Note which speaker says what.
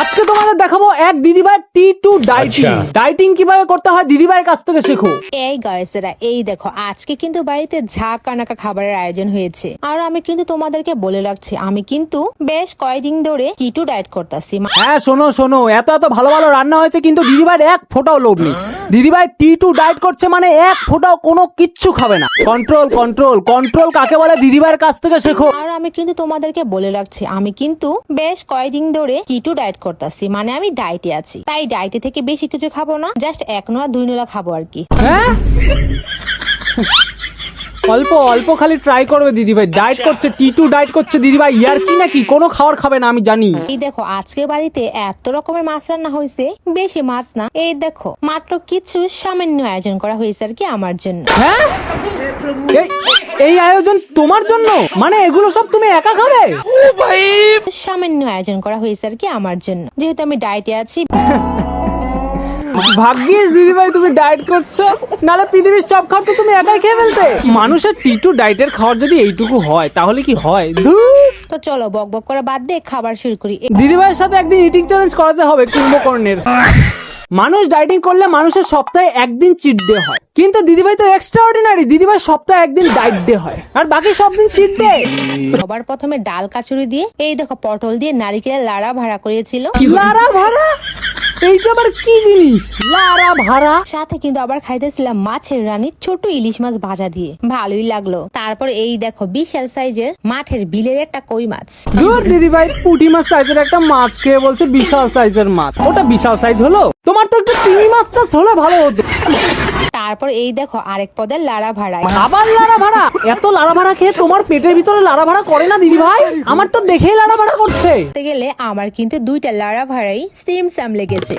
Speaker 1: আজকে তোমাদের দেখাবো এক দিদিভাই T2 ডাইটিং। ডাইটিং কিভাবে করতে হয় দিদিভাইয়ের কাছ থেকে শেখো।
Speaker 2: এই গাইসেরা, এই দেখো আজকে কিন্তু বাড়িতে ঝাঁকানাকা খাবারের আয়োজন হয়েছে। আর আমি কিন্তু তোমাদেরকে বলে রাখছি, আমি কিন্তু বেশ কয়েকদিন ধরে T2 ডায়েট করতেছি।
Speaker 1: হ্যাঁ শোনো শোনো, এত এত ভালো ভালো রান্না হয়েছে কিন্তু দিদিভাইয়ের এক ফোঁটাও লোভ নেই। দিদিভাই T2 ডায়েট করছে মানে এক ফোঁটাও কোনো কিচ্ছু খাবে না। কন্ট্রোল কন্ট্রোল কন্ট্রোল কাকে বলে দিদিভাইয়ের কাছ থেকে শেখো।
Speaker 2: আর আমি কিন্তু তোমাদেরকে বলে রাখছি, আমি কিন্তু বেশ কয়েকদিন ধরে T2 ডায়েট করতেছি, মানে আমি ডায়েটে আছি। তাই ডায়েটে থেকে বেশি কিছু খাবো না, জাস্ট 1 নয়া 2 নলা খাবো আর কি।
Speaker 1: হ্যাঁ অল্প অল্প খালি ট্রাই করবে দিদিভাই। ডায়েট করছে, T2 ডায়েট করছে দিদিভাই, ইয়ার কি নাকি কোনো খাবার খাবে না আমি জানি।
Speaker 2: এই দেখো আজকে বাড়িতে এত রকমের মাছ রান্না হয়েছে, বেশি মাছ না, এই দেখো মাত্র কিছু সামান্য আয়োজন করা হয়েছে আর কি আমার জন্য।
Speaker 1: হ্যাঁ এই আয়োজন তোমার জন্য, মানে এগুলো সব তুমি একা খাবে?
Speaker 2: সামান্য আয়োজন করা হয়েছে আর কি আমার জন্য, যেহেতু আমি ডায়েটে আছি।
Speaker 1: ভাগ্যিস দিদিভাই তুমি ডায়েট করছো, নাহলে পৃথিবীর সব খাবার তো তুমি একাই খেয়ে ফেলতে। মানুষের T2 ডায়েটের খাবার যদি এইটুকু হয় তাহলে কি হয়?
Speaker 2: তো চলো বক বক করে বাদ দিয়ে খাবার শুরু করি।
Speaker 1: দিদিভাইয়ের সাথে একদিন ইটিং চ্যালেঞ্জ করাতে হবে কুম্ভকর্ণের। মানুষ ডায়েটিং করলে মানুষের সপ্তাহে একদিন চিট ডে হয়, কিন্তু দিদিভাই তো এক্সট্রা অর্ডিনারি। দিদিভাই সপ্তাহে একদিন ডায়েট ডে হয় আর বাকি সব দিন চিট ডে।
Speaker 2: সবার প্রথমে ডাল কাচুরি দিয়ে, এই দেখো পটল দিয়ে নারিকেলের লাড়া ভাড়া করেছিল।
Speaker 1: লারা ভাড়া? এইটা আবার কি জিনিস লারা ভাড়া?
Speaker 2: সাথে কিন্তু আবার খাইতেছিলাম মাছের রানী ছোট ইলিশ মাছ ভাজা দিয়ে, ভালোই লাগলো। তারপর এই দেখো বিশাল সাইজের মাঠের বিলের একটা কই মাছ।
Speaker 1: দূর দিদিভাই, পুঁটি মাছ সাইজের একটা মাছ খেয়ে বলছে বিশাল সাইজের মাছ। ওটা বিশাল সাইজ হলো? তোমার তো একটু চিংড়ি মাছটা হলে ভালো হতো।
Speaker 2: তারপর এই দেখো আরেক পদের লাড়া ভাড়া।
Speaker 1: আবার লারা ভাড়া? এত লারা ভাড়া খেয়ে তোমার পেটের ভিতরে লারা ভাড়া করে না দিদিভাই? আমার তো দেখেই লারা ভাড়া করছে।
Speaker 2: বলতে গেলে আমার কিন্তু 2টা লাড়া ভাড়াই সেম সাম লেগেছে।